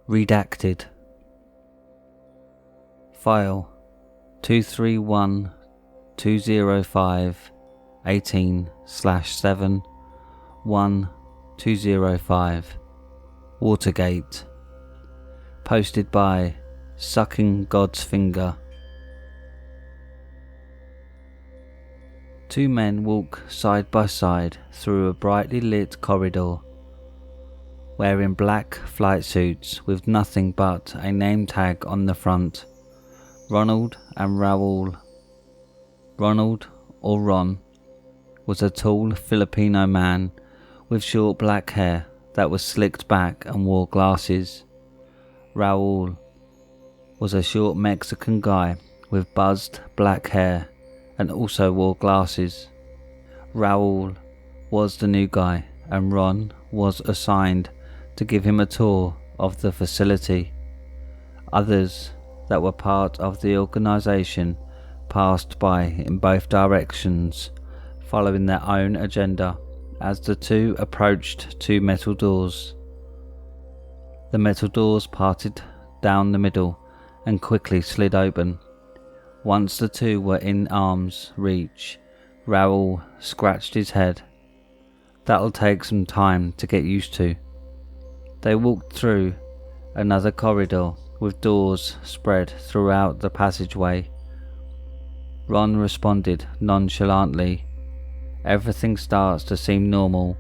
Redacted. File 23120518/71205. Watergate. Posted by Sucking God's Finger. Two men walk side by side through a brightly lit corridor, wearing black flight suits with nothing but a name tag on the front. Ronald and Raoul. Ronald, or Ron, was a tall Filipino man with short black hair that was slicked back and wore glasses. Raoul was a short Mexican guy with buzzed black hair and also wore glasses. Raoul was the new guy, and Ron was assigned to give him a tour of the facility. Others that were part of the organization passed by in both directions, following their own agenda as the two approached two metal doors. The metal doors parted down the middle and quickly slid open. Once the two were in arm's reach, Raoul scratched his head. That'll take some time to get used to. They walked through another corridor with doors spread throughout the passageway. Ron responded nonchalantly. Everything starts to seem normal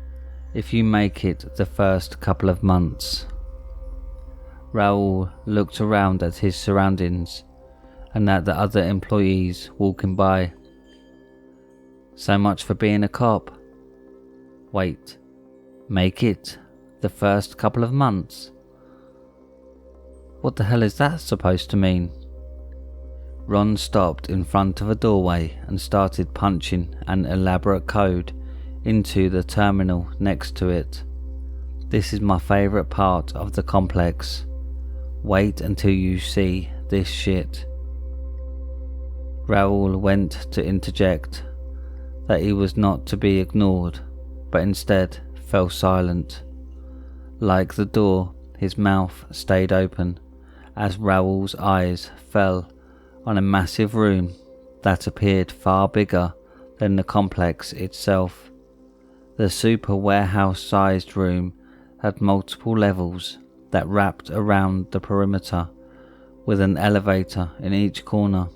if you make it the first couple of months. Raoul looked around at his surroundings and at the other employees walking by. So much for being a cop. Wait, make it the first couple of months? What the hell is that supposed to mean? Ron stopped in front of a doorway and started punching an elaborate code into the terminal next to it. This is my favorite part of the complex. Wait until you see this shit. Raoul went to interject that he was not to be ignored, but instead fell silent. Like the door, his mouth stayed open as Raoul's eyes fell on a massive room that appeared far bigger than the complex itself. The super warehouse-sized room had multiple levels that wrapped around the perimeter, with an elevator in each corner.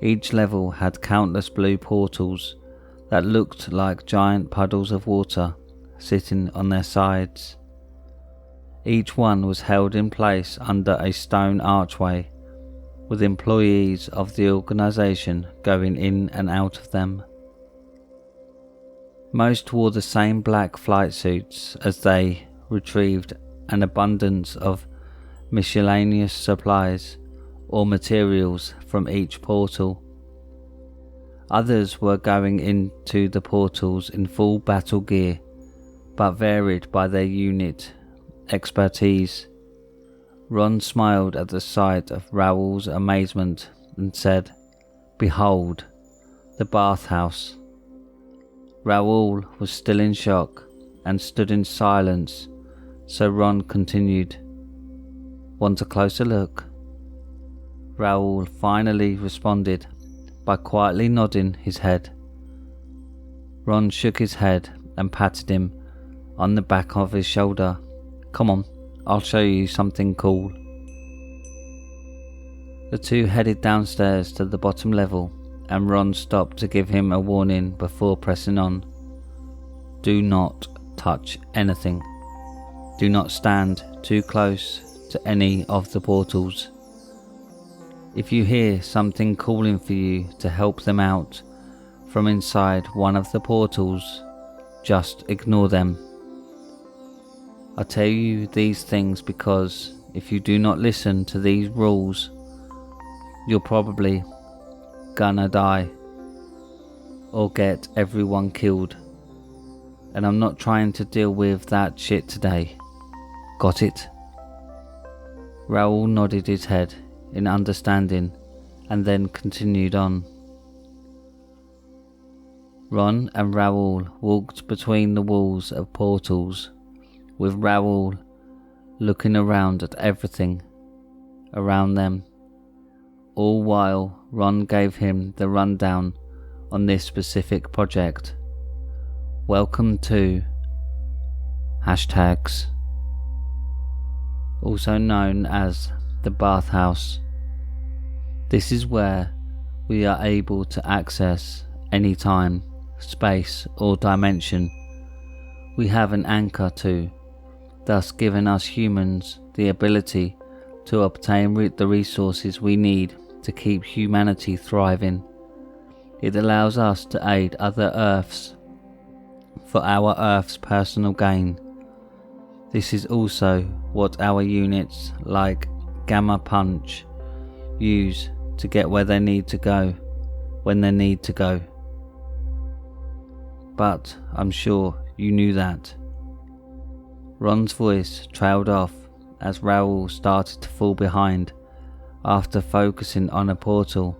Each level had countless blue portals that looked like giant puddles of water sitting on their sides. Each one was held in place under a stone archway, with employees of the organization going in and out of them. Most wore the same black flight suits as they retrieved an abundance of miscellaneous supplies or materials from each portal. Others were going into the portals in full battle gear, but varied by their unit expertise. Ron smiled at the sight of Raoul's amazement and said, "Behold, the bathhouse." Raoul was still in shock and stood in silence, so Ron continued, "Want a closer look?" Raoul finally responded by quietly nodding his head. Ron shook his head and patted him on the back of his shoulder. "Come on, I'll show you something cool." The two headed downstairs to the bottom level, and Ron stopped to give him a warning before pressing on. "Do not touch anything. Do not stand too close to any of the portals. If you hear something calling for you to help them out from inside one of the portals, just ignore them. I tell you these things because if you do not listen to these rules, you're probably gonna die or get everyone killed. And I'm not trying to deal with that shit today. Got it?" Raoul nodded his head in understanding and then continued on. Ron and Raoul walked between the walls of portals, with Raoul looking around at everything around them. All while Ron gave him the rundown on this specific project. Welcome to hashtags, also known as the bathhouse. This is where we are able to access any time, space or dimension we have an anchor to, thus giving us humans the ability to obtain the resources we need to keep humanity thriving. It allows us to aid other Earths for our Earth's personal gain. This is also what our units like Gamma Punch use to get where they need to go, when they need to go. But I'm sure you knew that. Ron's voice trailed off as Raoul started to fall behind. After focusing on a portal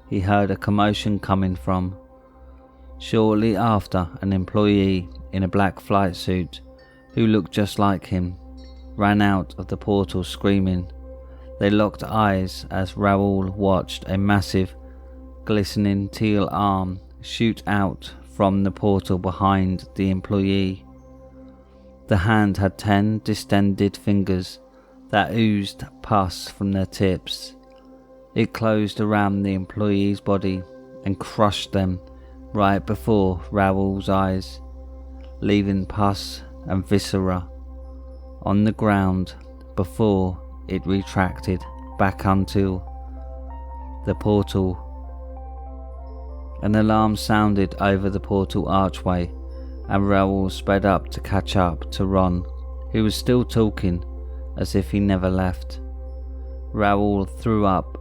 he heard a commotion coming from. Shortly after, an employee in a black flight suit, who looked just like him, ran out of the portal screaming. They locked eyes as Raoul watched a massive, glistening teal arm shoot out from the portal behind the employee. The hand had 10 distended fingers that oozed pus from their tips. It closed around the employee's body and crushed them right before Raoul's eyes, leaving pus and viscera on the ground before it retracted back onto the portal. An alarm sounded over the portal archway and Raoul sped up to catch up to Ron, who was still talking as if he never left. Raoul threw up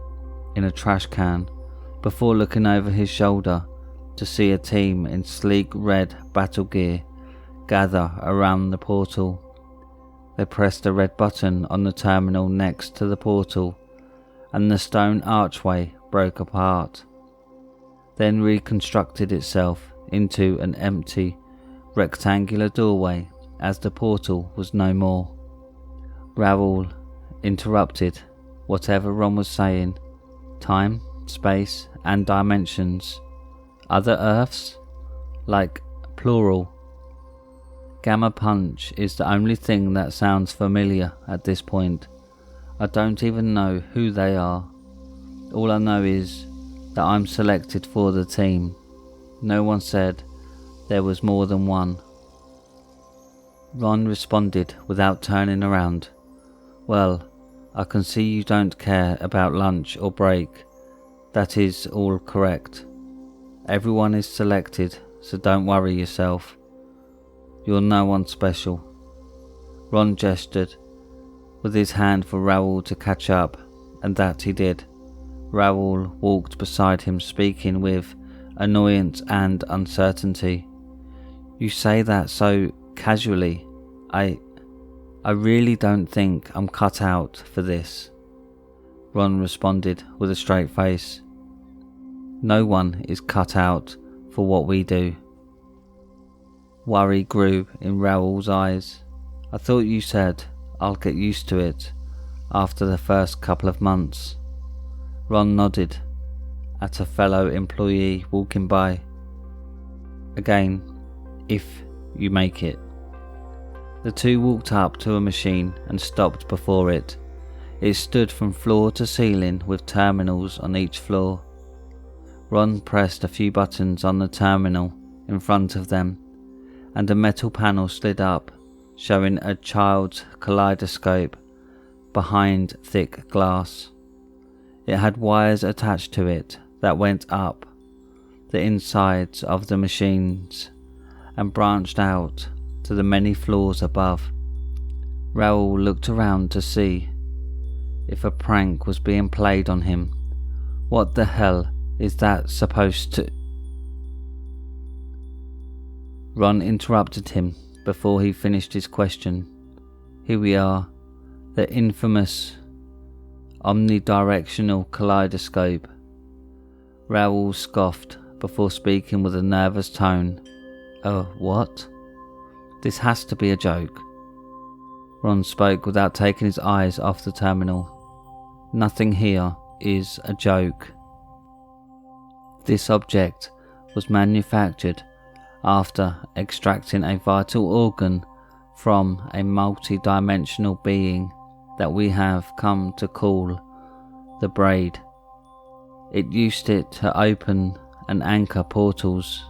in a trash can before looking over his shoulder to see a team in sleek red battle gear gather around the portal. They pressed a red button on the terminal next to the portal and the stone archway broke apart, then reconstructed itself into an empty rectangular doorway as the portal was no more. Raoul interrupted whatever Ron was saying. Time, space and dimensions. Other Earths? Like plural. Gamma Punch is the only thing that sounds familiar at this point. I don't even know who they are. All I know is that I'm selected for the team. No one said there was more than one. Ron responded without turning around. Well, I can see you don't care about lunch or break. That is all correct. Everyone is selected, so don't worry yourself. You're no one special. Ron gestured with his hand for Raoul to catch up, and that he did. Raoul walked beside him, speaking with annoyance and uncertainty. You say that so casually. I really don't think I'm cut out for this. Ron responded with a straight face. No one is cut out for what we do. Worry grew in Raoul's eyes. I thought you said I'll get used to it after the first couple of months. Ron nodded at a fellow employee walking by. Again, if you make it. The two walked up to a machine and stopped before it. It stood from floor to ceiling with terminals on each floor. Ron pressed a few buttons on the terminal in front of them, and a metal panel slid up, showing a child's kaleidoscope behind thick glass. It had wires attached to it that went up the insides of the machines and branched out to the many floors above. Raoul looked around to see if a prank was being played on him. What the hell is that supposed to... Ron interrupted him before he finished his question. Here we are, the infamous omnidirectional kaleidoscope. Raoul scoffed before speaking with a nervous tone. Oh, what? This has to be a joke. Ron spoke without taking his eyes off the terminal. Nothing here is a joke. This object was manufactured after extracting a vital organ from a multi-dimensional being that we have come to call the braid. It used it to open and anchor portals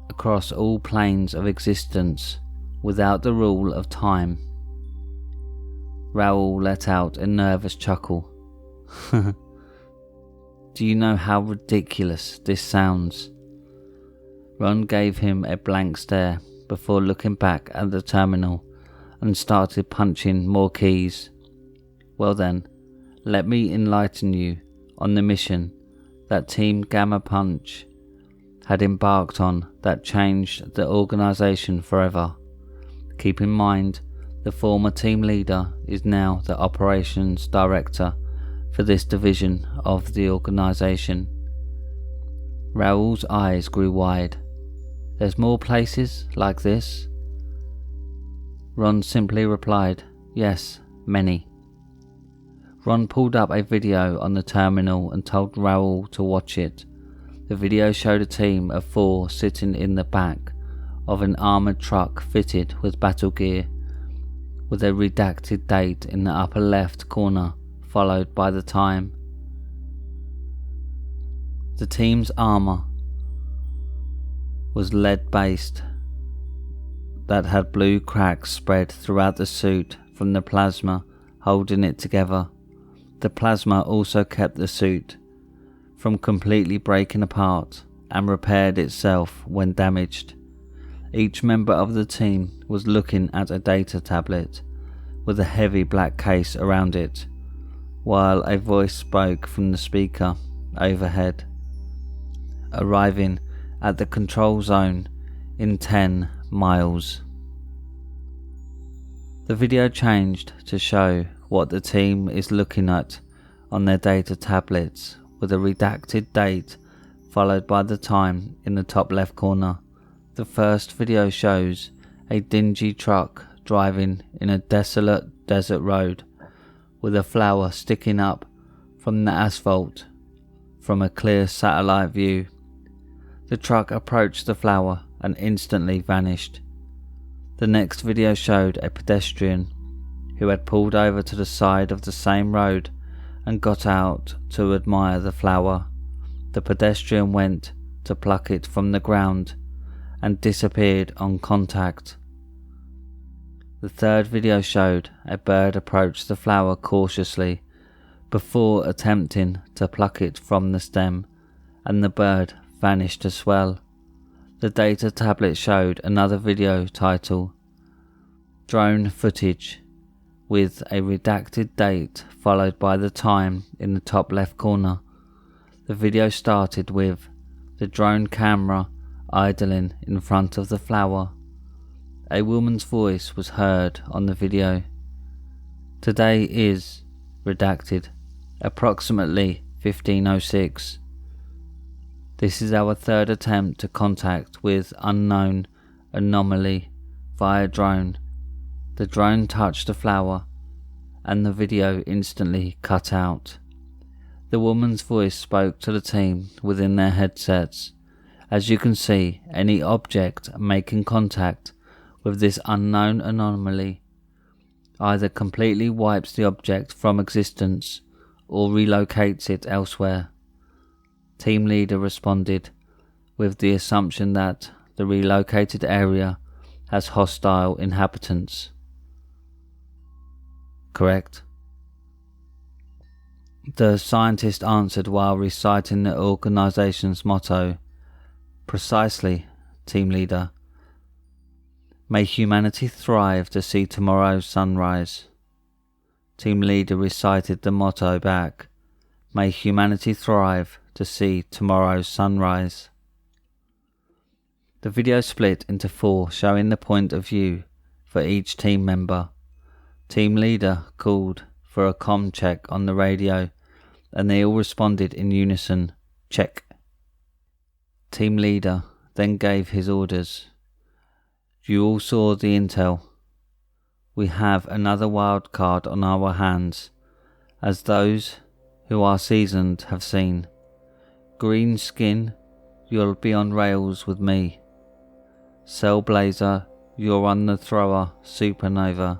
across all planes of existence without the rule of time. Raoul let out a nervous chuckle. Do you know how ridiculous this sounds? Ron gave him a blank stare before looking back at the terminal and started punching more keys. Well then, let me enlighten you on the mission that Team Gamma Punch had embarked on that changed the organisation forever. Keep in mind, the former team leader is now the operations director for this division of the organisation. Raoul's eyes grew wide. There's more places like this? Ron simply replied, yes, many. Ron pulled up a video on the terminal and told Raoul to watch it. The video showed a team of 4 sitting in the back of an armoured truck fitted with battle gear, with a redacted date in the upper left corner, followed by the time. The team's armour was lead-based that had blue cracks spread throughout the suit from the plasma holding it together. The plasma also kept the suit from completely breaking apart and repaired itself when damaged. Each member of the team was looking at a data tablet with a heavy black case around it, while a voice spoke from the speaker overhead. Arriving at the control zone in 10 miles. The video changed to show what the team is looking at on their data tablets, with a redacted date followed by the time in the top left corner. The first video shows a dingy truck driving in a desolate desert road with a flower sticking up from the asphalt from a clear satellite view. The truck approached the flower and instantly vanished. The next video showed a pedestrian who had pulled over to the side of the same road and got out to admire the flower. The pedestrian went to pluck it from the ground and disappeared on contact. The third video showed a bird approach the flower cautiously before attempting to pluck it from the stem, and the bird vanished as well. The data tablet showed another video title, Drone Footage, with a redacted date followed by the time in the top left corner. The video started with the drone camera idling in front of the flower. A woman's voice was heard on the video. Today is, redacted, approximately 15:06. This is our third attempt to contact with unknown anomaly via drone. The drone touched the flower and the video instantly cut out. The woman's voice spoke to the team within their headsets. As you can see, any object making contact with this unknown anomaly either completely wipes the object from existence or relocates it elsewhere. Team leader responded with the assumption that the relocated area has hostile inhabitants. Correct? The scientist answered while reciting the organization's motto. Precisely, team leader. May humanity thrive to see tomorrow's sunrise. Team leader recited the motto back. May humanity thrive to see tomorrow's sunrise. The video split into 4, showing the point of view for each team member. Team leader called for a comm check on the radio, and they all responded in unison, check. Team leader then gave his orders. You all saw the intel. We have another wild card on our hands, as those who are seasoned have seen. Green skin, you'll be on rails with me. Cell Blazer, you're on the thrower, Supernova.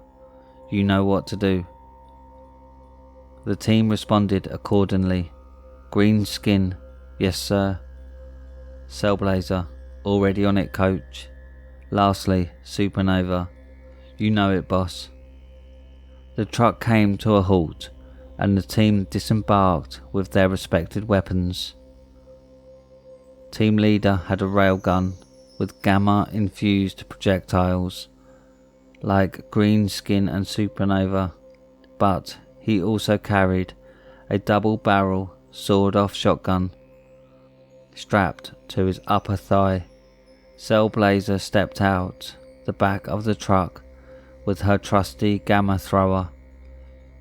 You know what to do. The team responded accordingly. Green skin, yes sir. Cell Blazer, already on it coach. Lastly, Supernova, you know it boss. The truck came to a halt and the team disembarked with their respected weapons. Team leader had a railgun with gamma-infused projectiles, like Green Skin and Supernova, but he also carried a double-barrel sawed-off shotgun strapped to his upper thigh. Cell Blazer stepped out the back of the truck with her trusty gamma thrower.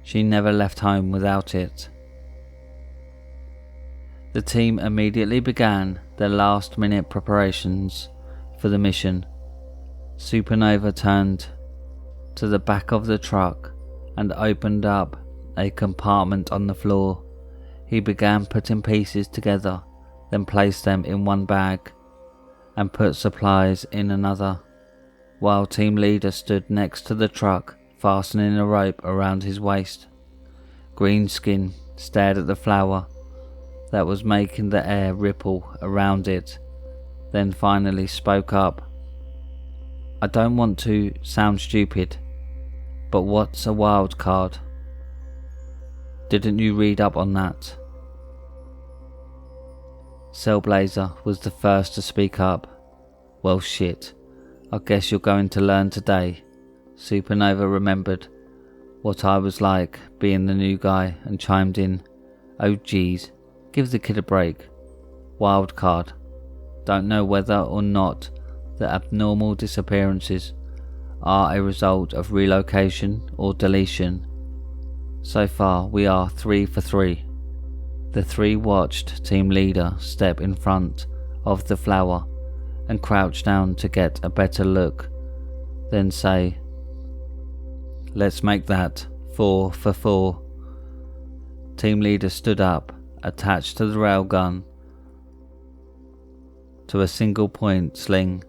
She never left home without it. The team immediately began their last-minute preparations for the mission. Supernova turned to the back of the truck and opened up a compartment on the floor. He began putting pieces together, then placed them in one bag and put supplies in another, while team leader stood next to the truck, fastening a rope around his waist. Green Skin stared at the flower that was making the air ripple around it, then finally spoke up. I don't want to sound stupid, but what's a wild card? Didn't you read up on that? Cell Blazer was the first to speak up. Well shit, I guess you're going to learn today. Supernova remembered what I was like being the new guy and chimed in. Oh geez, give the kid a break. Wild card. Don't know whether or not the abnormal disappearances are a result of relocation or deletion. So far we are 3 for 3. The three watched team leader step in front of the flower and crouch down to get a better look, then say, let's make that 4 for 4. Team leader stood up, attached to the railgun to a single point sling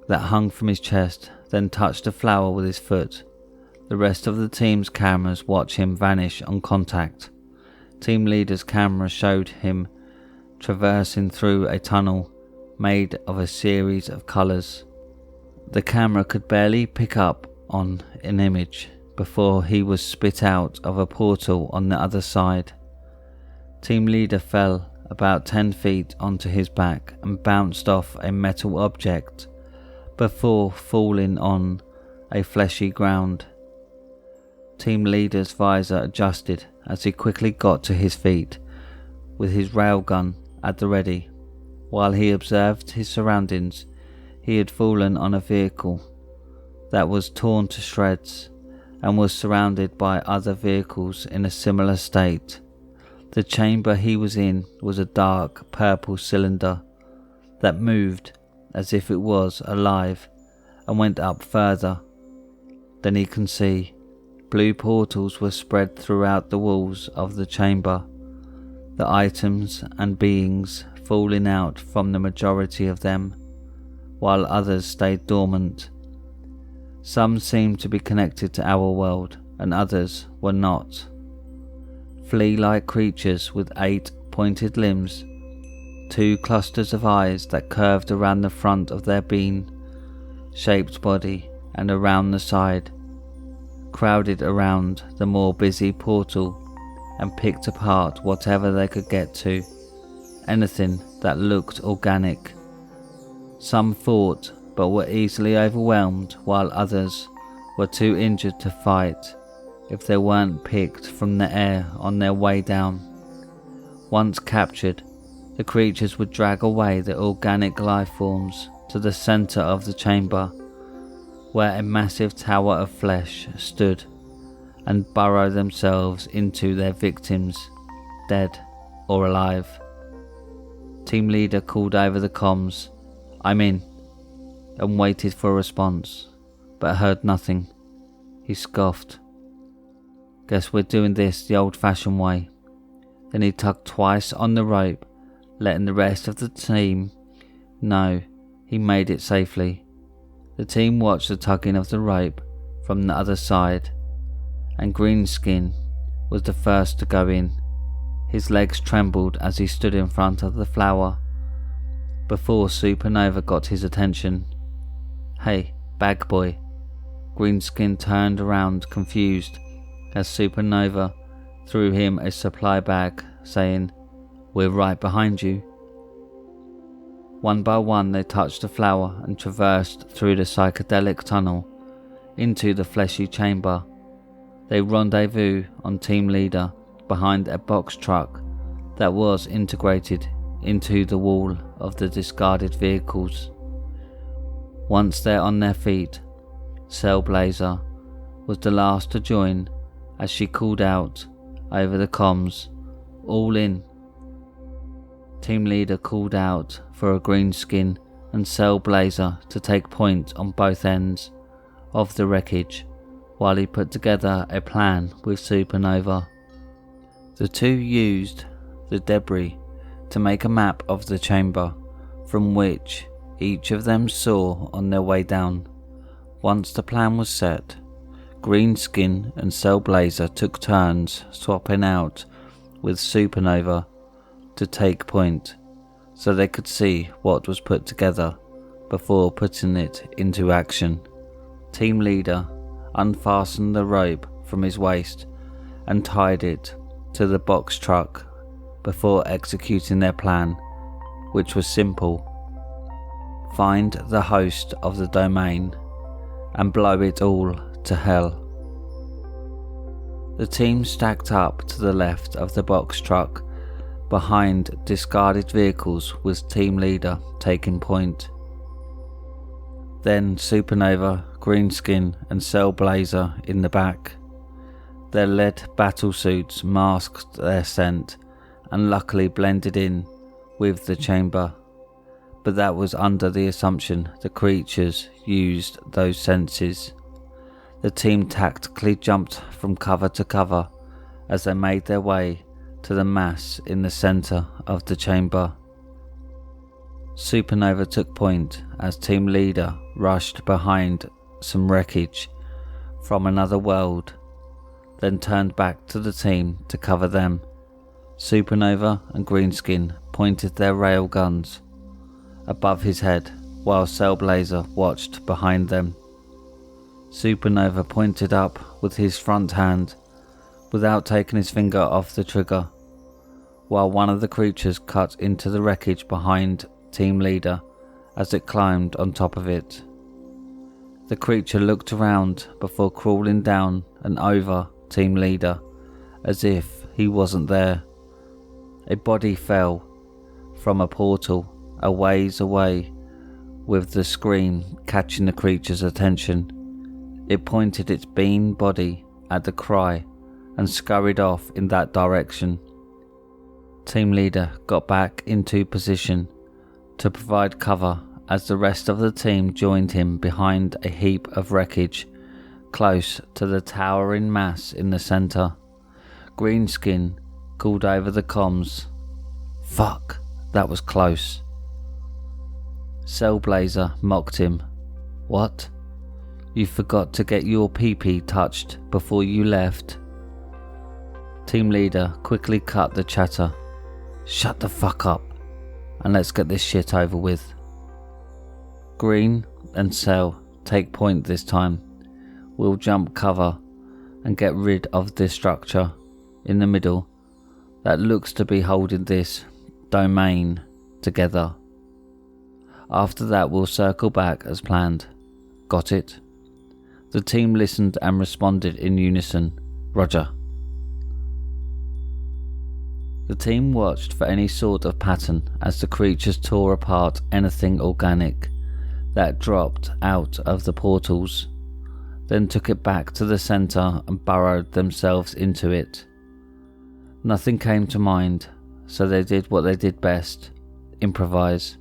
that hung from his chest, then touched the flower with his foot. The rest of the team's cameras watched him vanish on contact. Team leader's camera showed him traversing through a tunnel made of a series of colours. The camera could barely pick up on an image before he was spit out of a portal on the other side. Team leader fell about 10 feet onto his back and bounced off a metal object before falling on a fleshy ground. Team leader's visor adjusted as he quickly got to his feet with his railgun at the ready. While he observed his surroundings, he had fallen on a vehicle that was torn to shreds and was surrounded by other vehicles in a similar state. The chamber he was in was a dark purple cylinder that moved as if it was alive and went up further than he can see. Blue portals were spread throughout the walls of the chamber, the items and beings falling out from the majority of them, while others stayed dormant. Some seemed to be connected to our world, and others were not. Flea-like creatures with 8 pointed limbs, 2 clusters of eyes that curved around the front of their bean-shaped body and around the side, crowded around the more busy portal and picked apart whatever they could get to, anything that looked organic. Some fought but were easily overwhelmed, while others were too injured to fight if they weren't picked from the air on their way down. Once captured, the creatures would drag away the organic life forms to the centre of the chamber, where a massive tower of flesh stood, and burrow themselves into their victims, dead or alive. Team leader called over the comms, "I'm in." and waited for a response, but heard nothing. He scoffed. Guess we're doing this the old-fashioned way. Then he tugged twice on the rope, letting the rest of the team know he made it safely. The team watched the tugging of the rope from the other side, and Greenskin was the first to go in. His legs trembled as he stood in front of the flower before Supernova got his attention. "Hey, bag boy." Greenskin turned around confused as Supernova threw him a supply bag, saying, "We're right behind you." One by one they touched the flower and traversed through the psychedelic tunnel into the fleshy chamber. They rendezvoused on Team Leader behind a box truck that was integrated into the wall of the discarded vehicles. Once they're on their feet, Cellblazer was the last to join as she called out over the comms, "All in." Team Leader called out for a Greenskin and Cellblazer to take point on both ends of the wreckage while he put together a plan with Supernova. The two used the debris to make a map of the chamber from which each of them saw on their way down. Once the plan was set, Greenskin and Cellblazer took turns swapping out with Supernova to take point so they could see what was put together before putting it into action. Team Leader unfastened the rope from his waist and tied it to the box truck before executing their plan, which was simple: find the host of the domain and blow it all to hell. The team stacked up to the left of the box truck behind discarded vehicles with Team Leader taking point. Then Supernova, Greenskin and Cellblazer in the back. Their lead battlesuits masked their scent and luckily blended in with the chamber, but that was under the assumption the creatures used those senses. The team tactically jumped from cover to cover as they made their way to the mass in the centre of the chamber. Supernova took point as Team Leader rushed behind some wreckage from another world, then turned back to the team to cover them. Supernova and Greenskin pointed their railguns above his head while Cellblazer watched behind them. Supernova pointed up with his front hand without taking his finger off the trigger, while one of the creatures cut into the wreckage behind Team Leader as it climbed on top of it. The creature looked around before crawling down and over Team Leader as if he wasn't there. A body fell from a portal a ways away, with the scream catching the creature's attention. It pointed its bean body at the cry and scurried off in that direction. Team Leader got back into position to provide cover as the rest of the team joined him behind a heap of wreckage close to the towering mass in the centre. Greenskin called over the comms, "Fuck, that was close." Cellblazer mocked him. "What? You forgot to get your pee-pee touched before you left?" Team Leader quickly cut the chatter. "Shut the fuck up and let's get this shit over with." Green and Cell take point this time. We'll jump cover and get rid of this structure in the middle that looks to be holding this domain together. After that we'll circle back as planned. Got it? The team listened and responded in unison. Roger. The team watched for any sort of pattern as the creatures tore apart anything organic that dropped out of the portals, then took it back to the centre and burrowed themselves into it. Nothing came to mind, so they did what they did best: improvise.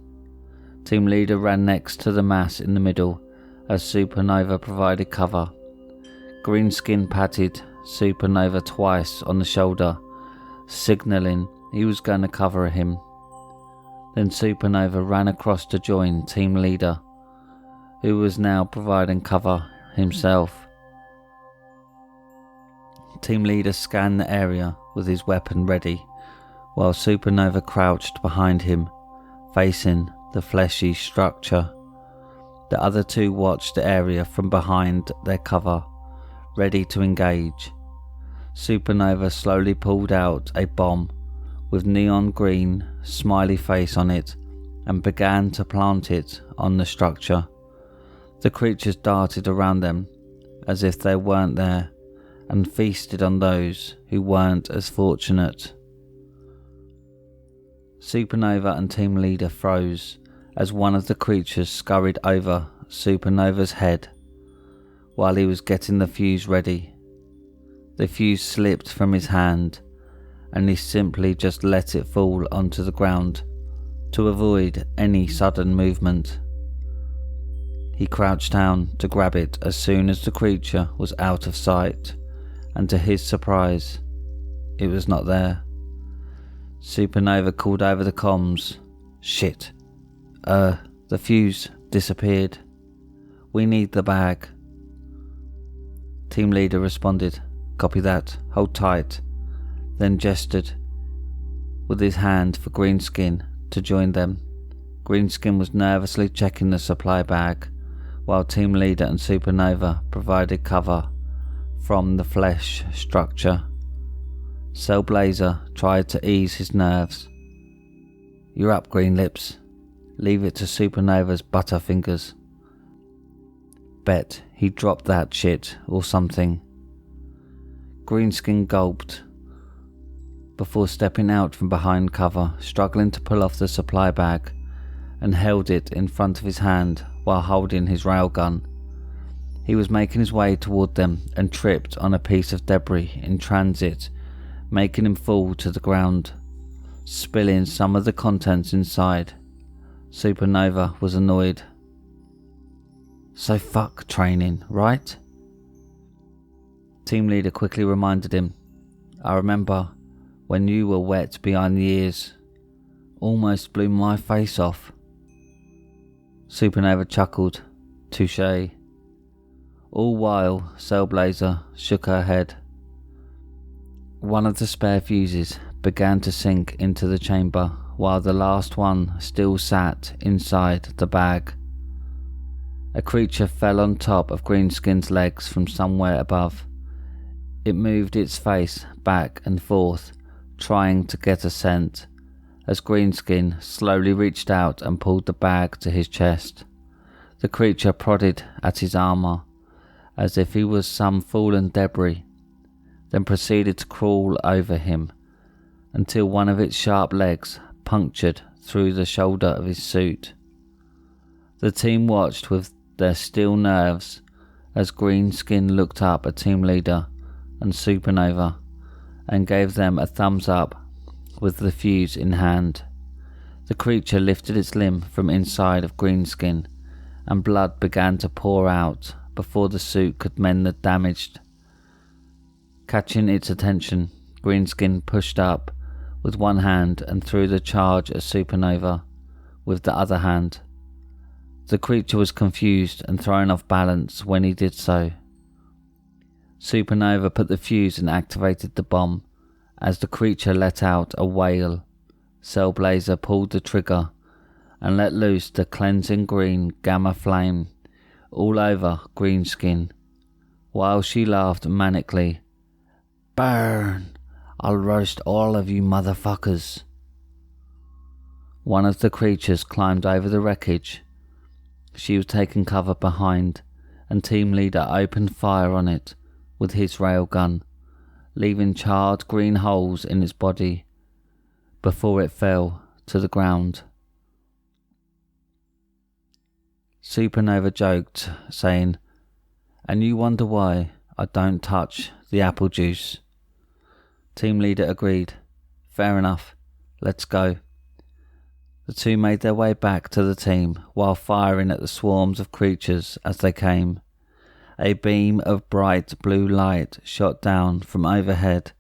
Team leader ran next to the mass in the middle as Supernova provided cover. Greenskin patted Supernova twice on the shoulder, signalling he was going to cover him. Then Supernova ran across to join team leader, who was now providing cover himself. Team leader scanned the area with his weapon ready, while Supernova crouched behind him, facing the fleshy structure. The other two watched the area from behind their cover, ready to engage. Supernova slowly pulled out a bomb with neon green smiley face on it and began to plant it on the structure. The creatures darted around them as if they weren't there and feasted on those who weren't as fortunate. Supernova and team leader froze as one of the creatures scurried over Supernova's head while he was getting the fuse ready. The fuse slipped from his hand and he simply just let it fall onto the ground to avoid any sudden movement. He crouched down to grab it as soon as the creature was out of sight, and to his surprise, it was not there. Supernova called over the comms, "Shit. The fuse disappeared. We need the bag." Team leader responded, "Copy that, hold tight," then gestured with his hand for Greenskin to join them. Greenskin was nervously checking the supply bag, while team leader and Supernova provided cover from the flesh structure. Cellblazer tried to ease his nerves. "You're up, Green Lips. Leave it to Supernova's butterfingers. Bet he dropped that shit or something." Greenskin gulped before stepping out from behind cover, struggling to pull off the supply bag, and held it in front of his hand while holding his railgun. He was making his way toward them and tripped on a piece of debris in transit, making him fall to the ground, spilling some of the contents inside. Supernova was annoyed. "So fuck training, right?" Team leader quickly reminded him, "I remember when you were wet behind the ears. Almost blew my face off." Supernova chuckled, "Touché." All while, Cellblazer shook her head. One of the spare fuses began to sink into the chamber, while the last one still sat inside the bag. A creature fell on top of Greenskin's legs from somewhere above. It moved its face back and forth, trying to get a scent, as Greenskin slowly reached out and pulled the bag to his chest. The creature prodded at his armor, as if he was some fallen debris, then proceeded to crawl over him until one of its sharp legs punctured through the shoulder of his suit. The team watched with their steel nerves as Greenskin looked up at team leader and Supernova and gave them a thumbs up with the fuse in hand. The creature lifted its limb from inside of Greenskin and blood began to pour out before the suit could mend the damage. Catching its attention, Greenskin pushed up with one hand and threw the charge at Supernova with the other hand. The creature was confused and thrown off balance when he did so. Supernova put the fuse and activated the bomb. As the creature let out a wail, Cellblazer pulled the trigger and let loose the cleansing green gamma flame all over Greenskin, while she laughed manically. "Burn! I'll roast all of you motherfuckers." One of the creatures climbed over the wreckage. She was taking cover behind, and team leader opened fire on it with his railgun, leaving charred green holes in its body before it fell to the ground. Supernova joked, saying, "And you wonder why I don't touch the apple juice?" Team leader agreed. "Fair enough. Let's go." The two made their way back to the team while firing at the swarms of creatures as they came. A beam of bright blue light shot down from overhead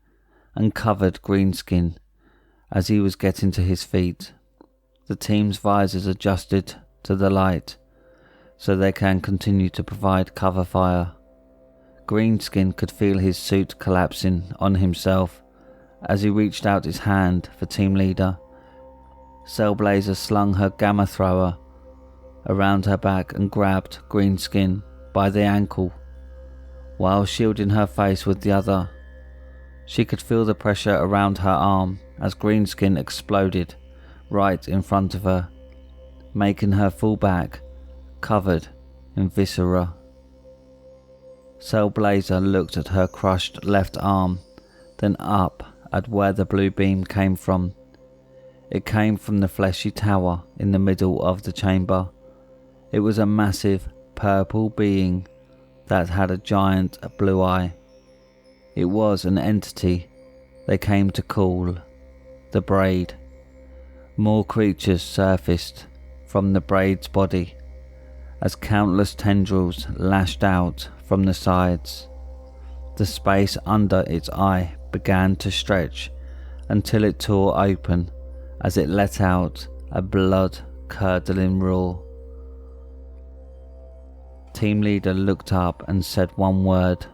and covered Greenskin as he was getting to his feet. The team's visors adjusted to the light so they can continue to provide cover fire. Greenskin could feel his suit collapsing on himself as he reached out his hand for team leader. Cellblazer slung her gamma thrower around her back and grabbed Greenskin by the ankle while shielding her face with the other. She could feel the pressure around her arm as Greenskin exploded right in front of her, making her fall back, covered in viscera. Cellblazer looked at her crushed left arm, then up at where the blue beam came from. It came from the fleshy tower in the middle of the chamber. It was a massive purple being that had a giant blue eye. It was an entity they came to call the Braid. More creatures surfaced from the Braid's body as countless tendrils lashed out from the sides. The space under its eye began to stretch until it tore open as it let out a blood-curdling roar. Team leader looked up and said one word: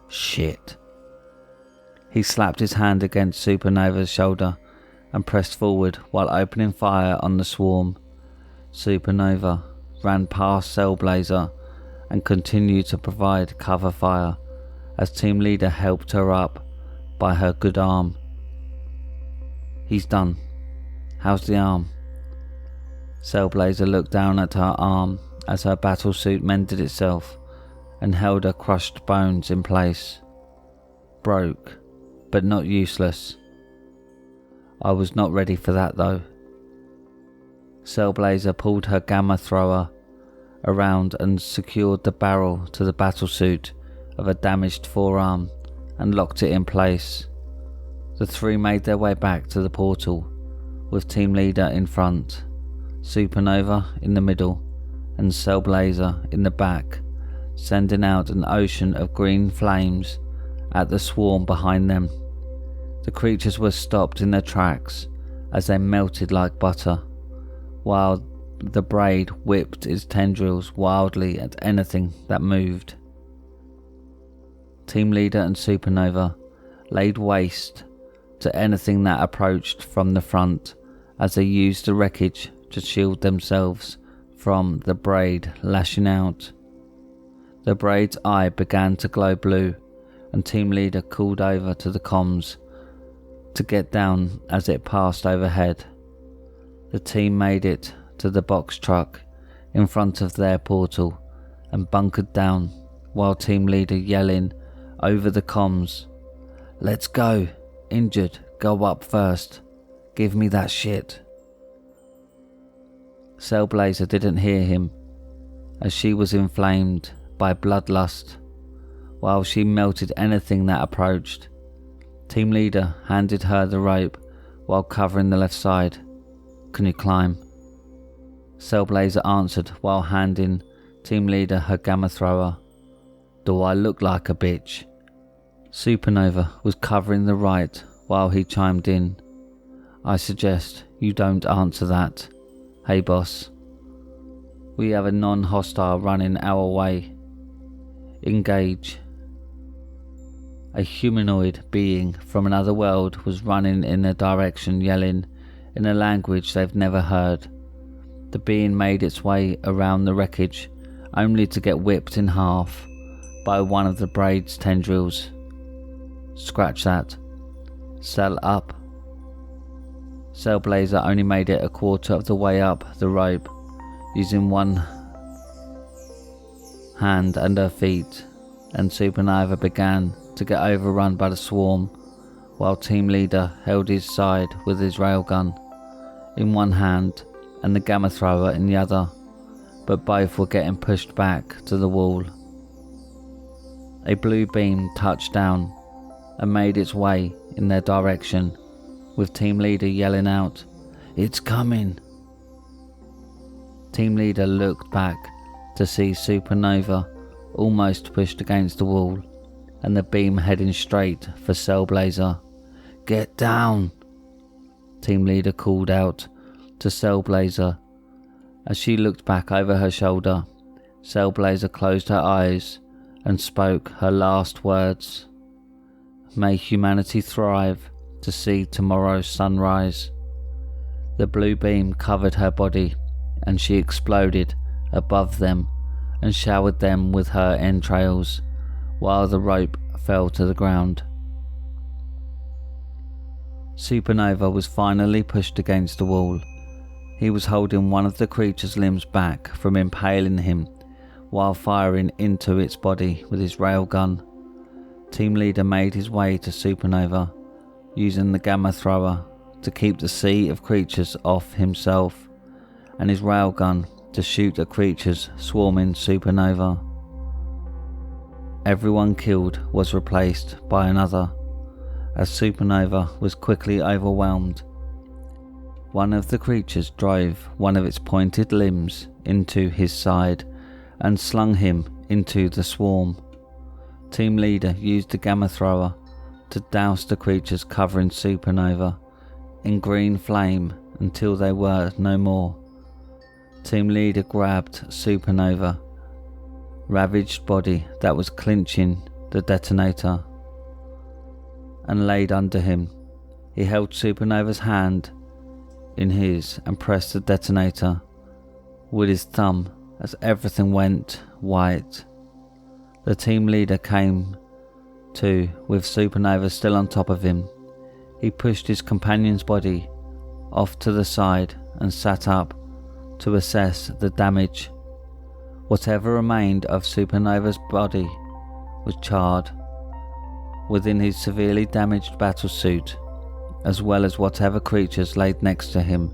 "Shit." He slapped his hand against Supernova's shoulder and pressed forward while opening fire on the swarm. Supernova ran past Cellblazer and continued to provide cover fire as team leader helped her up by her good arm. "He's done. How's the arm?" Cellblazer looked down at her arm as her battlesuit mended itself and held her crushed bones in place. "Broke, but not useless. I was not ready for that though." Cellblazer pulled her gamma thrower around and secured the barrel to the battlesuit of a damaged forearm and locked it in place. The three made their way back to the portal, with team leader in front, Supernova in the middle, and Cellblazer in the back, sending out an ocean of green flames at the swarm behind them. The creatures were stopped in their tracks as they melted like butter, while the Braid whipped its tendrils wildly at anything that moved. Team leader and Supernova laid waste to anything that approached from the front as they used the wreckage to shield themselves from the Braid lashing out. The Braid's eye began to glow blue and team leader called over to the comms to get down as it passed overhead. The team made it to the box truck in front of their portal and bunkered down while team leader yelling over the comms, "Let's go, injured, go up first, give me that shit." Cellblazer didn't hear him as she was inflamed by bloodlust while she melted anything that approached. Team leader handed her the rope while covering the left side. "Can you climb?" Cellblazer answered while handing team leader her gamma thrower. "Do I look like a bitch?" Supernova was covering the right while he chimed in. "I suggest you don't answer that. Hey boss, we have a non-hostile running our way. Engage." A humanoid being from another world was running in their direction, yelling in a language they've never heard. The being made its way around the wreckage, only to get whipped in half by one of the Braid's tendrils. "Scratch that. Cell up." Cellblazer only made it a quarter of the way up the rope, using one hand and her feet, and Supernova began to get overrun by the swarm, while team leader held his side with his railgun in one hand and the gamma thrower in the other, but both were getting pushed back to the wall. A blue beam touched down and made its way in their direction, with team leader yelling out, "It's coming! Team leader looked back to see Supernova almost pushed against the wall and the beam heading straight for Cellblazer. "Get down!" Team leader called out to Cellblazer. As she looked back over her shoulder, Cellblazer closed her eyes and spoke her last words. "May humanity thrive to see tomorrow's sunrise." The blue beam covered her body and she exploded above them and showered them with her entrails while the rope fell to the ground. Supernova was finally pushed against the wall. He was holding one of the creature's limbs back from impaling him while firing into its body with his railgun. Team leader made his way to Supernova, using the gamma thrower to keep the sea of creatures off himself, and his railgun to shoot at creatures swarming Supernova. Everyone killed was replaced by another, as Supernova was quickly overwhelmed. One of the creatures drove one of its pointed limbs into his side and slung him into the swarm. Team leader used the gamma thrower to douse the creatures covering Supernova in green flame until they were no more. Team leader grabbed Supernova, ravaged body that was clinching the detonator, and laid under him. He held Supernova's hand in his and pressed the detonator with his thumb as everything went white. The team leader came to with Supernova still on top of him. He pushed his companion's body off to the side and sat up to assess the damage. Whatever remained of Supernova's body was charred within his severely damaged battlesuit, as well as whatever creatures laid next to him.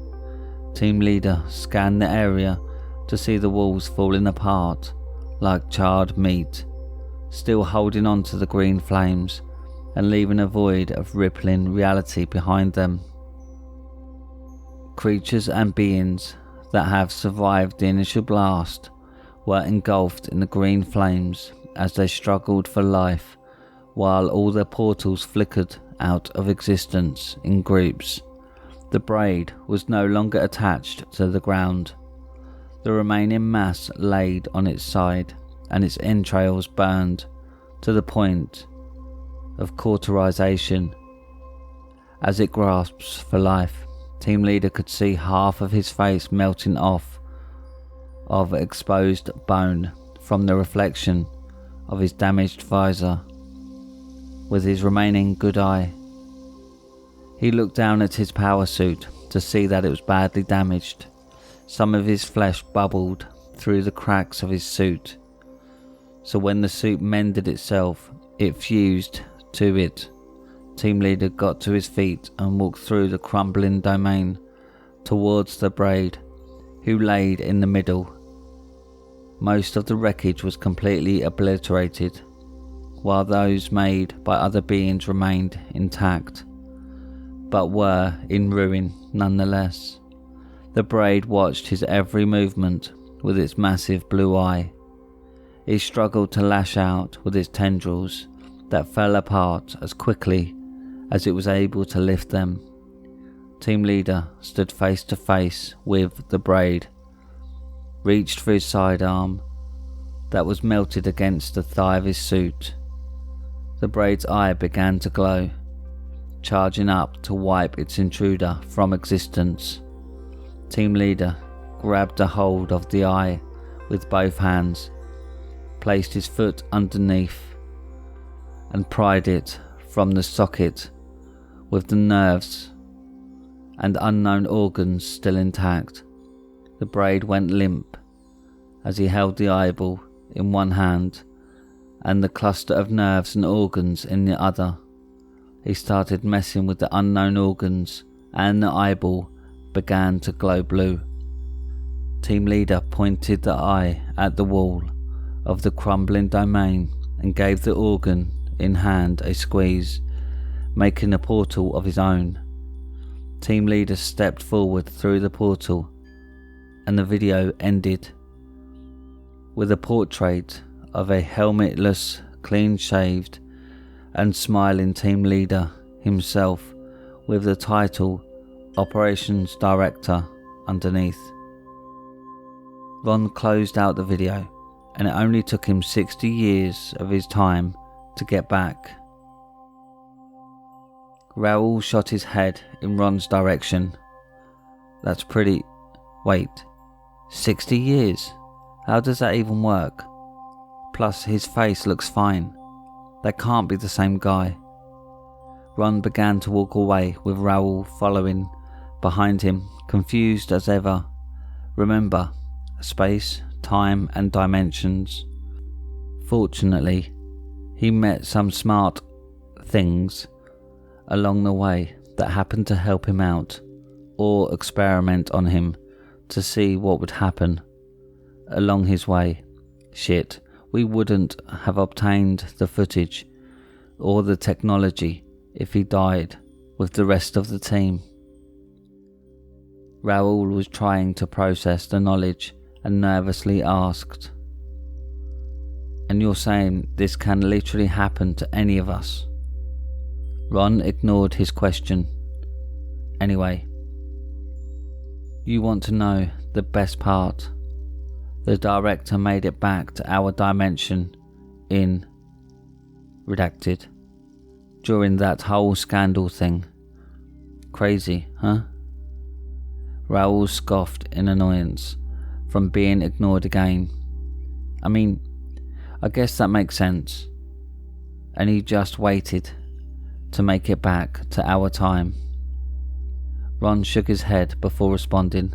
Team leader scanned the area to see the walls falling apart like charred meat, still holding on to the green flames and leaving a void of rippling reality behind them. Creatures and beings that have survived the initial blast were engulfed in the green flames as they struggled for life, while all their portals flickered out of existence in groups. The braid was no longer attached to the ground. The remaining mass laid on its side and its entrails burned to the point of cauterization. As it grasps for life, team leader could see half of his face melting off of exposed bone from the reflection of his damaged visor. With his remaining good eye, he looked down at his power suit to see that it was badly damaged. Some of his flesh bubbled through the cracks of his suit, so when the suit mended itself, it fused to it. Team leader got to his feet and walked through the crumbling domain towards the braid, who laid in the middle. Most of the wreckage was completely obliterated, while those made by other beings remained intact, but were in ruin nonetheless. The braid watched his every movement with its massive blue eye. It struggled to lash out with its tendrils that fell apart as quickly as it was able to lift them. Team leader stood face to face with the braid, reached for his sidearm that was melted against the thigh of his suit. The braid's eye began to glow, charging up to wipe its intruder from existence. Team leader grabbed a hold of the eye with both hands, placed his foot underneath, and pried it from the socket with the nerves and unknown organs still intact. The braid went limp as he held the eyeball in one hand and the cluster of nerves and organs in the other. He started messing with the unknown organs and the eyeball began to glow blue. Team leader pointed the eye at the wall of the crumbling domain and gave the organ in hand a squeeze, making a portal of his own. Team leader stepped forward through the portal and the video ended with a portrait of a helmetless, clean-shaved and smiling team leader himself with the title Operations Director underneath. Ron closed out the video, and it only took him 60 years of his time to get back. Raoul shot his head in Ron's direction. That's pretty... Wait, 60 years? How does that even work? Plus, his face looks fine. That can't be the same guy. Ron began to walk away with Raoul following behind him, confused as ever. Remember, space, time and dimensions. Fortunately, he met some smart things along the way that happened to help him out or experiment on him to see what would happen along his way. Shit, we wouldn't have obtained the footage or the technology if he died with the rest of the team. Raoul was trying to process the knowledge and nervously asked, "And you're saying this can literally happen to any of us?" Ron ignored his question. "Anyway, you want to know the best part? The director made it back to our dimension in redacted during that whole scandal thing. Crazy, huh?" Raoul scoffed in annoyance from being ignored again. "I mean, I guess that makes sense. And he just waited to make it back to our time." Ron shook his head before responding,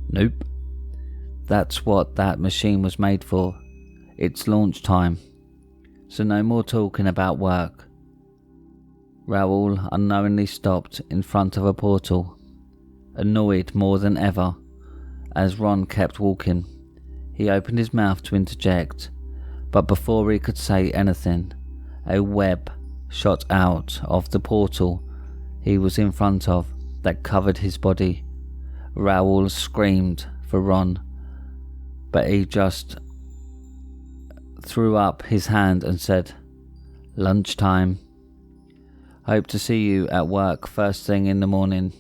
"Nope. That's what that machine was made for. It's launch time. So no more talking about work." Raoul unknowingly stopped in front of a portal, annoyed more than ever. As Ron kept walking, he opened his mouth to interject, but before he could say anything, a web shot out of the portal he was in front of that covered his body. Raoul screamed for Ron, but he just threw up his hand and said, "Lunchtime. Hope to see you at work first thing in the morning."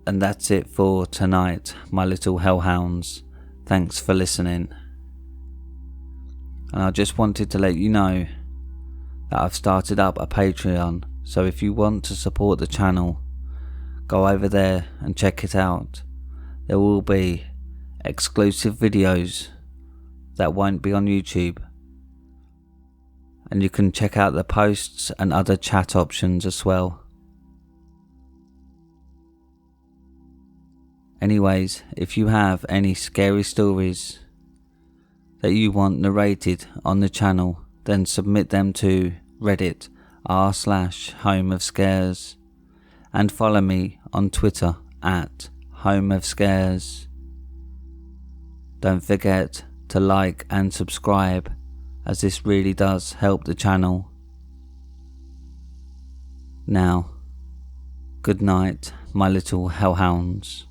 And that's it for tonight, my little hellhounds. Thanks for listening. And I just wanted to let you know that I've started up a Patreon, so if you want to support the channel, go over there and check it out. There will be exclusive videos that won't be on YouTube, and you can check out the posts and other chat options as well. Anyways, if you have any scary stories that you want narrated on the channel, then submit them to Reddit r/homeofscares and follow me on Twitter at homeofscares. Don't forget to like and subscribe, as this really does help the channel. Now, good night, my little hellhounds.